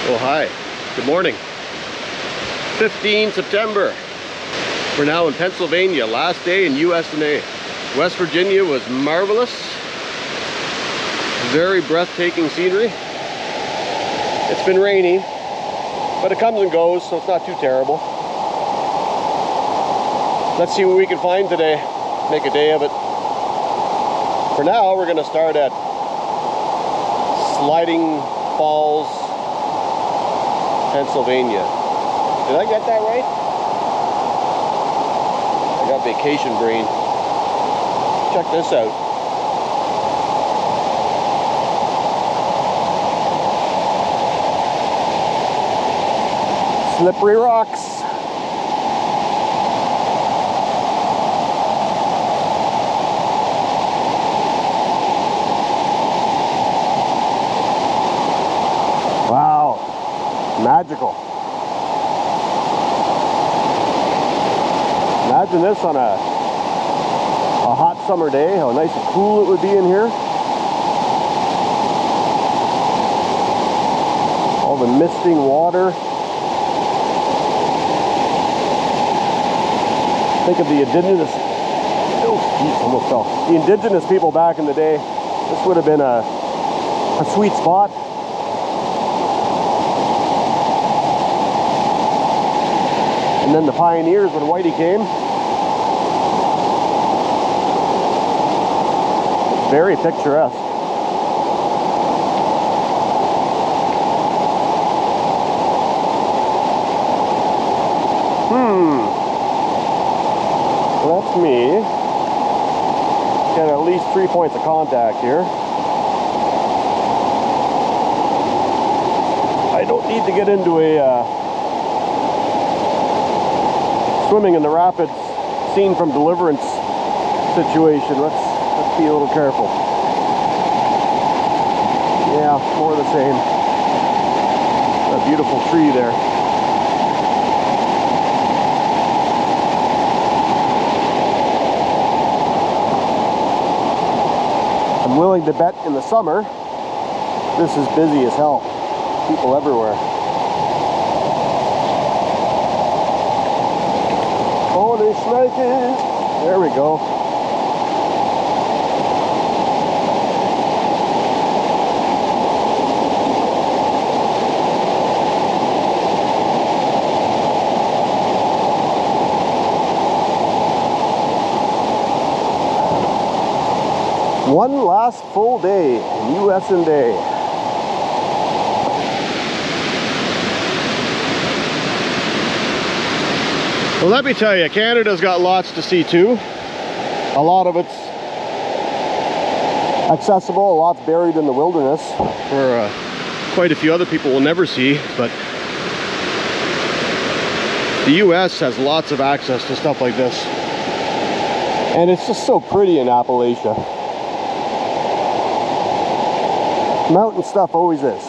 Oh, hi. Good morning. 15 September. We're now in Pennsylvania. Last day in US&A. West Virginia was marvelous. Very breathtaking scenery. It's been rainy, but it comes and goes, so it's not too terrible. Let's see what we can find today. Make a day of it. For now, we're going to start at Sliding Falls, Pennsylvania. Did I get that right? I got vacation brain. Check this out. Slippery rocks. Wow, magical. Imagine this on a hot summer day, how nice and cool it would be in here. All the misting water. Think of the indigenous, almost fell. The indigenous people back in the day. This would have been a sweet spot. And then the pioneers when Whitey came. Very picturesque. That's me. Got at least 3 points of contact here. I don't need to get into a swimming in the rapids scene from Deliverance situation. Let's be a little careful. Yeah, more of the same. That beautiful tree there. I'm willing to bet in the summer, this is busy as hell. People everywhere. Holy shnikes! There we go. One last full day in US&A. Well, let me tell you, Canada's got lots to see too. A lot of it's accessible, a lot's buried in the wilderness, where quite a few other people will never see, but the US has lots of access to stuff like this. And it's just so pretty in Appalachia. Mountain stuff always is.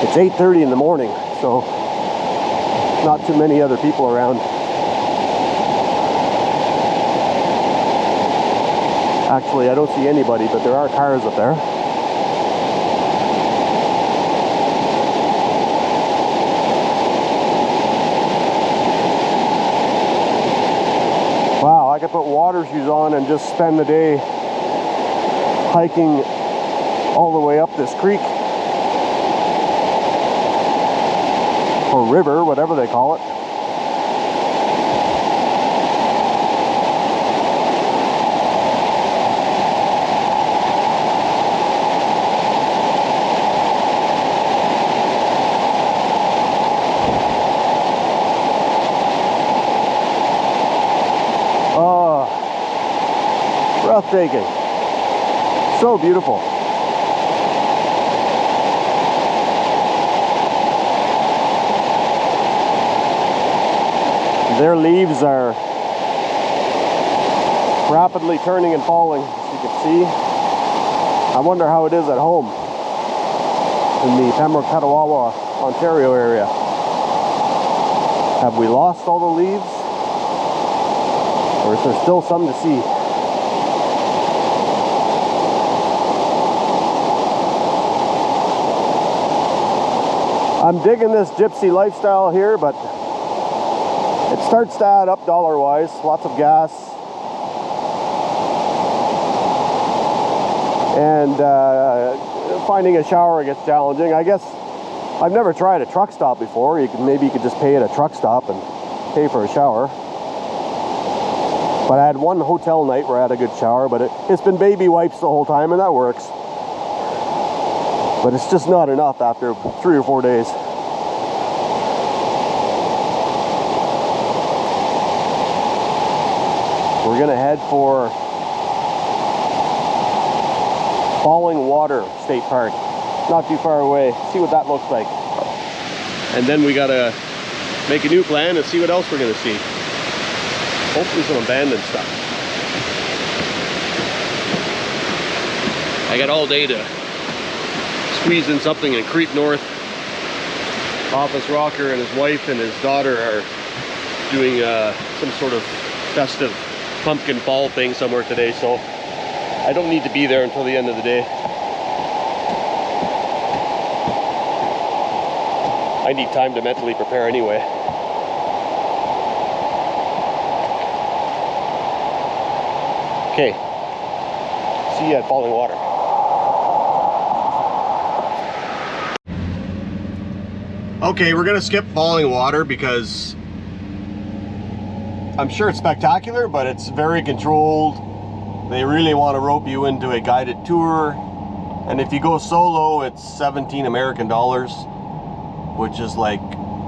It's 8:30 in the morning, so not too many other people around. Actually, I don't see anybody, but there are cars up there. Wow, I could put water shoes on and just spend the day hiking all the way up this creek. Or river, whatever they call it. Oh, breathtaking. So beautiful. Their leaves are rapidly turning and falling, as you can see. I wonder how it is at home in the Pembroke, Ottawa, Ontario area. Have we lost all the leaves? Or is there still some to see? I'm digging this gypsy lifestyle here, but it starts to add up dollar-wise. Lots of gas. And finding a shower gets challenging. I guess I've never tried a truck stop before. Maybe you could just pay at a truck stop and pay for a shower. But I had one hotel night where I had a good shower, but it's been baby wipes the whole time, and that works. But it's just not enough after 3 or 4 days. We're gonna head for Falling Water State Park. Not too far away. See what that looks like. And then we gotta make a new plan and see what else we're gonna see. Hopefully some abandoned stuff. I got all day to squeeze in something and creep north. Office Rocker and his wife and his daughter are doing some sort of festive pumpkin fall thing somewhere today, so I don't need to be there until the end of the day. I need time to mentally prepare anyway. Okay, see you at Falling Water. Okay, we're gonna skip Falling Water because I'm sure it's spectacular, but it's very controlled. They really want to rope you into a guided tour. And if you go solo, it's 17 American dollars, which is like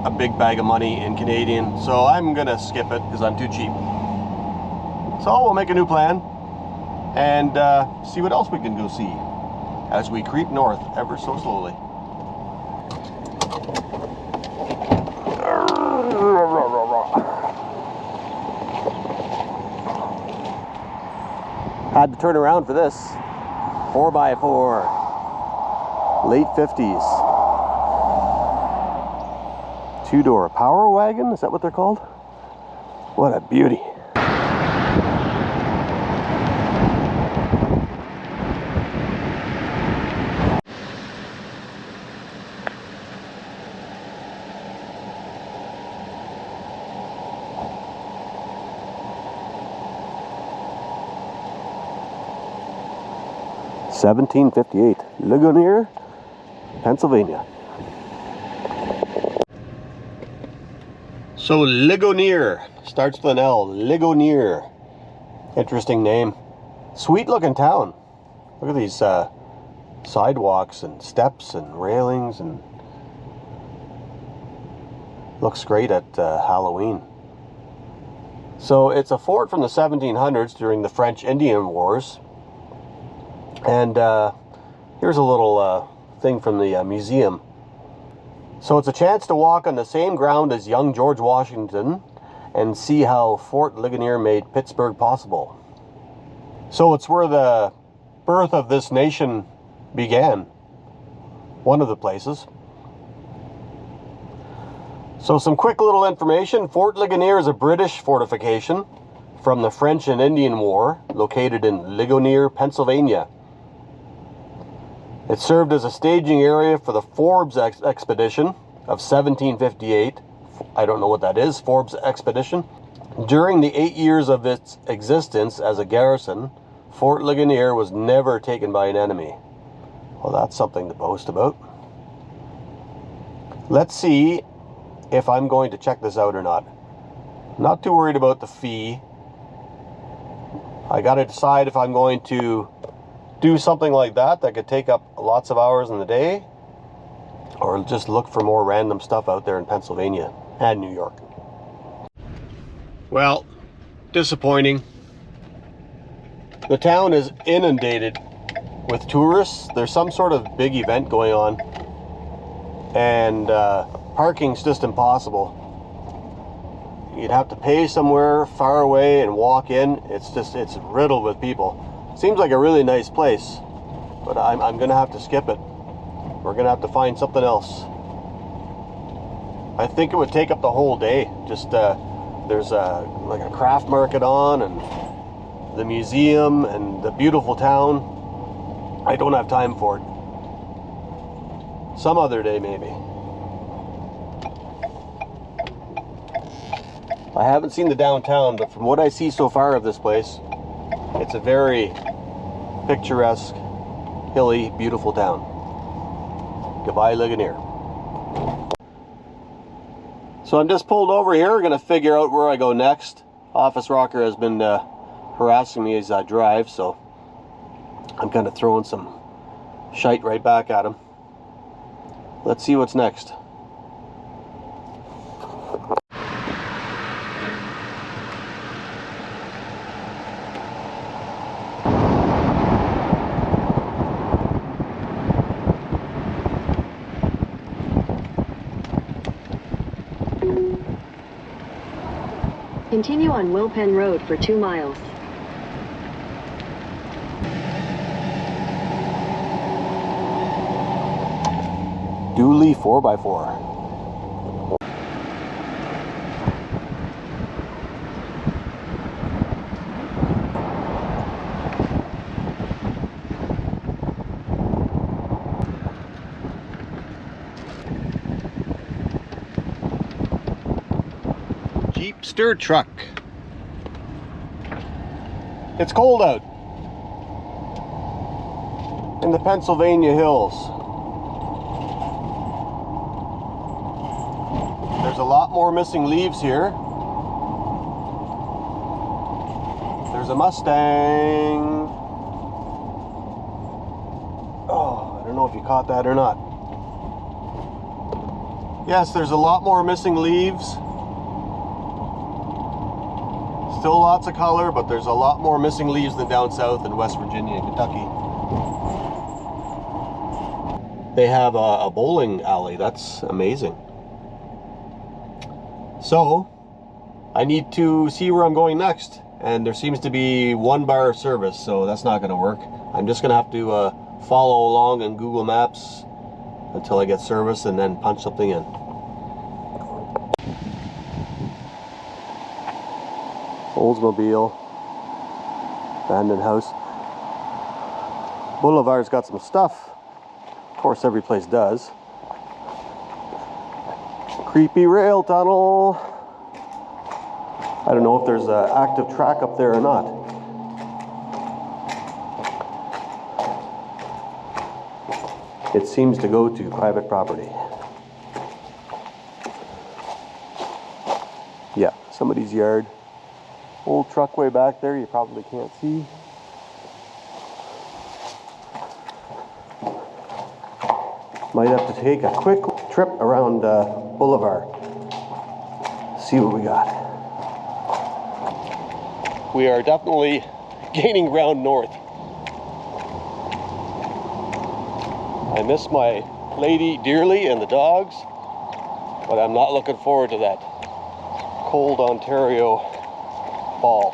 a big bag of money in Canadian. So I'm gonna skip it because I'm too cheap. So we'll make a new plan and see what else we can go see as we creep north ever so slowly. Had to turn around for this 4x4, late 50s, 2-door power wagon. Is that what they're called? What a beauty. $17.58, Ligonier, Pennsylvania. So Ligonier starts with an L. Ligonier, interesting name. Sweet looking town. Look at these sidewalks and steps and railings, and looks great at Halloween. So it's a fort from the 1700s during the French Indian Wars. And here's a little thing from the museum. So it's a chance to walk on the same ground as young George Washington and see how Fort Ligonier made Pittsburgh possible. So it's where the birth of this nation began. One of the places. So some quick little information. Fort Ligonier is a British fortification from the French and Indian War, located in Ligonier, Pennsylvania. It served as a staging area for the Forbes expedition of 1758. I don't know what that is, Forbes expedition. During the 8 years of its existence as a garrison, Fort Ligonier was never taken by an enemy. Well, that's something to boast about. Let's see if I'm going to check this out or not. Not too worried about the fee. I got to decide if I'm going to do something like that could take up lots of hours in the day, or just look for more random stuff out there in Pennsylvania and New York. Well, disappointing. The town is inundated with tourists. There's some sort of big event going on, and parking's just impossible. You'd have to pay somewhere far away and walk in. It's riddled with people. Seems like a really nice place, but I'm gonna have to skip it. We're gonna have to find something else. I think it would take up the whole day. Just there's like a craft market on, and the museum, and the beautiful town. I don't have time for it. Some other day maybe. I haven't seen the downtown, but from what I see so far of this place, it's a very picturesque, hilly, beautiful town. Goodbye, Ligonier. So I'm just pulled over here, gonna figure out where I go next. Office Rocker has been harassing me as I drive, so I'm kind of throwing some shite right back at him. Let's see what's next. Continue on Wilpen Road for 2 miles. Dually 4x4. Jeepster truck. It's cold out in the Pennsylvania hills. There's a lot more missing leaves here. There's a Mustang. Oh, I don't know if you caught that or not. Yes, there's a lot more missing leaves. Still lots of color, but there's a lot more missing leaves than down south in West Virginia and Kentucky. They have a bowling alley. That's amazing. So, I need to see where I'm going next. And there seems to be 1 bar service, so that's not going to work. I'm just going to have to follow along on Google Maps until I get service and then punch something in. Oldsmobile, abandoned house. Boulevard's got some stuff. Of course, every place does. Creepy rail tunnel. I don't know if there's an active track up there or not. It seems to go to private property. Yeah, somebody's yard. Old truck way back there, you probably can't see. Might have to take a quick trip around Boulevard. See what we got. We are definitely gaining ground north. I miss my lady dearly and the dogs, but I'm not looking forward to that cold Ontario fall.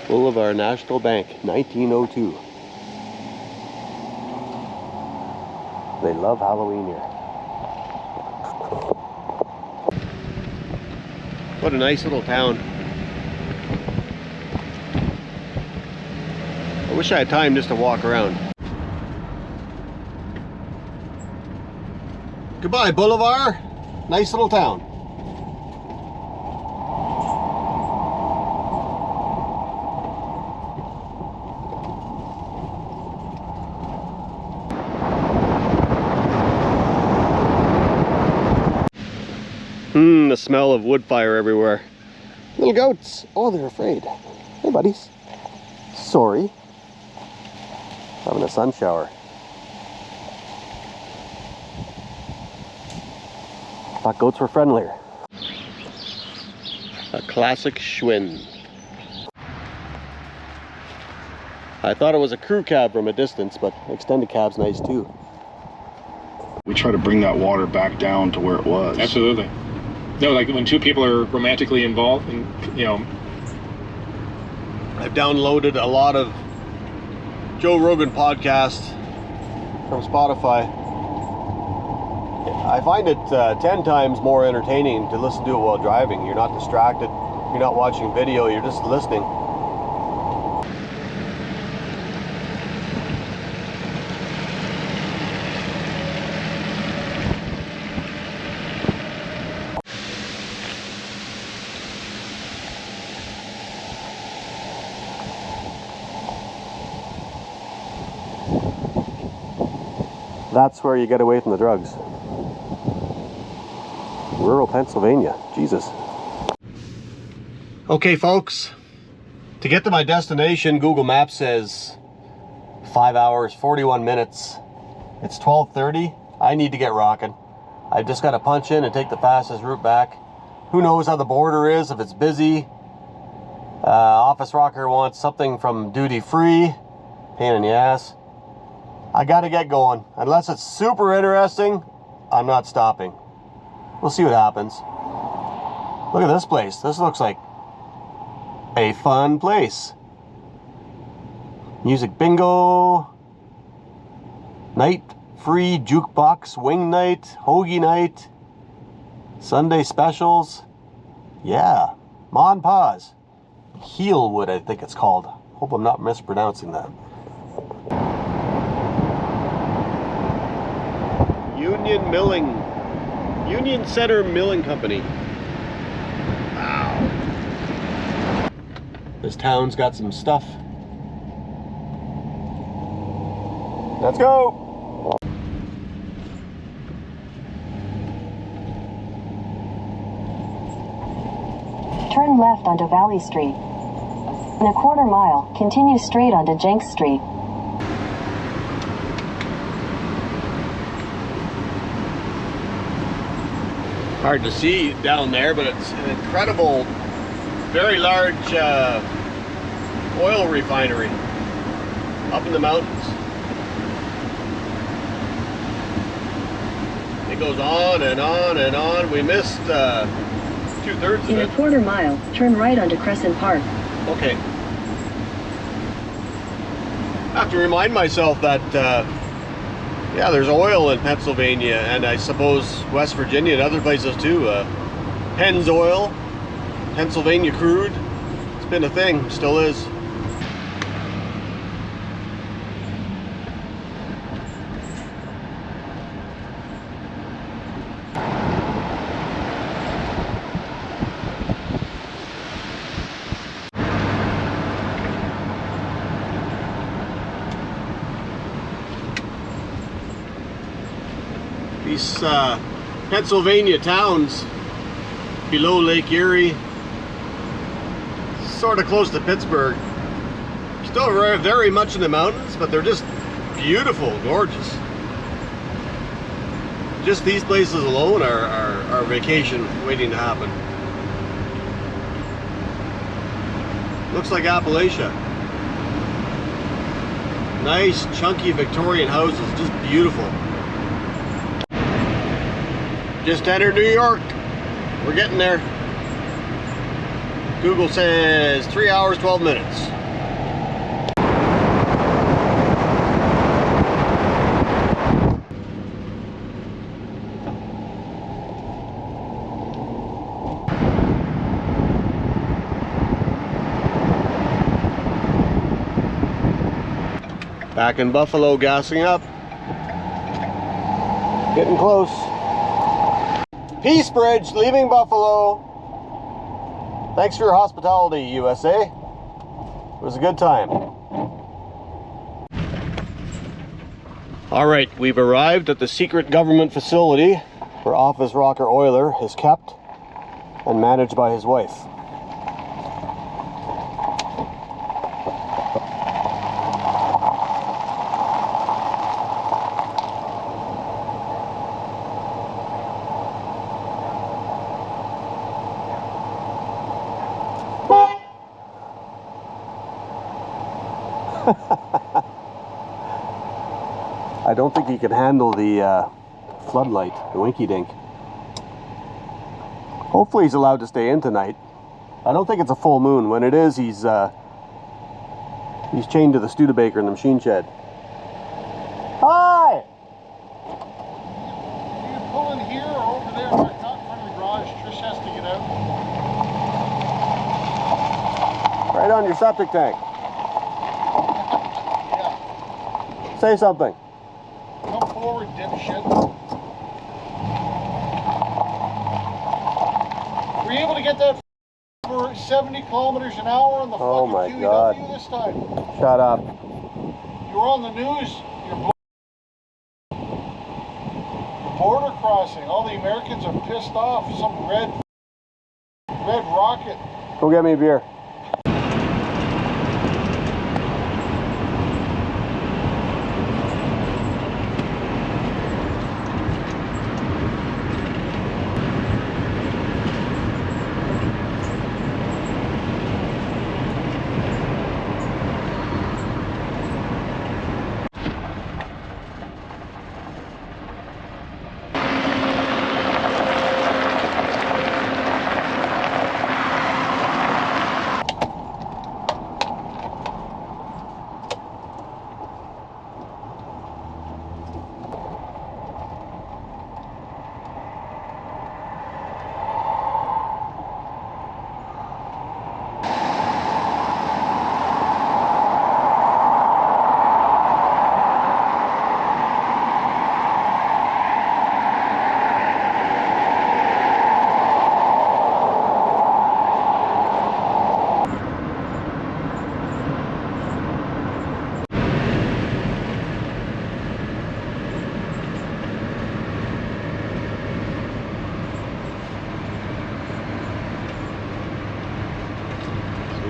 Boulevard National Bank, 1902. They love Halloween here. What a nice little town. I wish I had time just to walk around. Goodbye, Boulevard. Nice little town. The smell of wood fire everywhere. Little goats. Oh, they're afraid. Hey, buddies. Sorry. Having a sun shower. Thought goats were friendlier. A classic Schwinn. I thought it was a crew cab from a distance, but extended cab's nice too. We try to bring that water back down to where it was. Absolutely. No, like when 2 people are romantically involved, and you know. I've downloaded a lot of Joe Rogan podcasts from Spotify. I find it 10 times more entertaining to listen to it while driving. You're not distracted, you're not watching video, you're just listening. That's where you get away from the drugs. Rural Pennsylvania, Jesus. Okay folks, to get to my destination, Google Maps says 5 hours, 41 minutes. It's 12:30. I need to get rocking. I just got to punch in and take the fastest route back. Who knows how the border is, if it's busy. Office Rocker wants something from duty free. Pain in the ass. I got to get going. Unless it's super interesting, I'm not stopping. We'll see what happens. Look at this place. This looks like a fun place. Music bingo. Night free jukebox wing night. Hoagie night. Sunday specials. Yeah. Mon Paz. Heelwood, I think it's called. Hope I'm not mispronouncing that. Union Center Milling Company. Wow. This town's got some stuff. Let's go. Turn left onto Valley Street. In a quarter mile, continue straight onto Jenks Street. Hard to see down there, but it's an incredible, very large oil refinery up in the mountains. It goes on and on and on. We missed 2/3 of it. In a quarter mile, turn right onto Crescent Park. Okay. I have to remind myself that yeah, there's oil in Pennsylvania, and I suppose West Virginia and other places too. Pennzoil, Pennsylvania crude. It's been a thing, still is. These Pennsylvania towns below Lake Erie, sort of close to Pittsburgh, still very much in the mountains, but they're just beautiful, gorgeous. Just these places alone are vacation waiting to happen. Looks like Appalachia. Nice chunky Victorian houses, just beautiful. Just entered New York. We're getting there. Google says 3 hours, 12 minutes. Back in Buffalo, gassing up. Getting close. Peace Bridge, leaving Buffalo. Thanks for your hospitality, USA. It was a good time. All right, we've arrived at the secret government facility where Office Rocker Oiler is kept and managed by his wife. I don't think he can handle the floodlight, the winky dink. Hopefully he's allowed to stay in tonight. I don't think it's a full moon. When it is, he's chained to the Studebaker in the machine shed. Hi! You can pull in here or over there, not in front of the garage. Trish has to get out. Right on your septic tank. Yeah. Say something. Come forward, dipshit. Were you able to get that for 70 kilometers an hour on the Oh my fucking God. QEW this time? Shut up. You were on the news. You're Americans are pissed off. Some red rocket. Go get me a beer.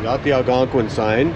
Got the Algonquin sign.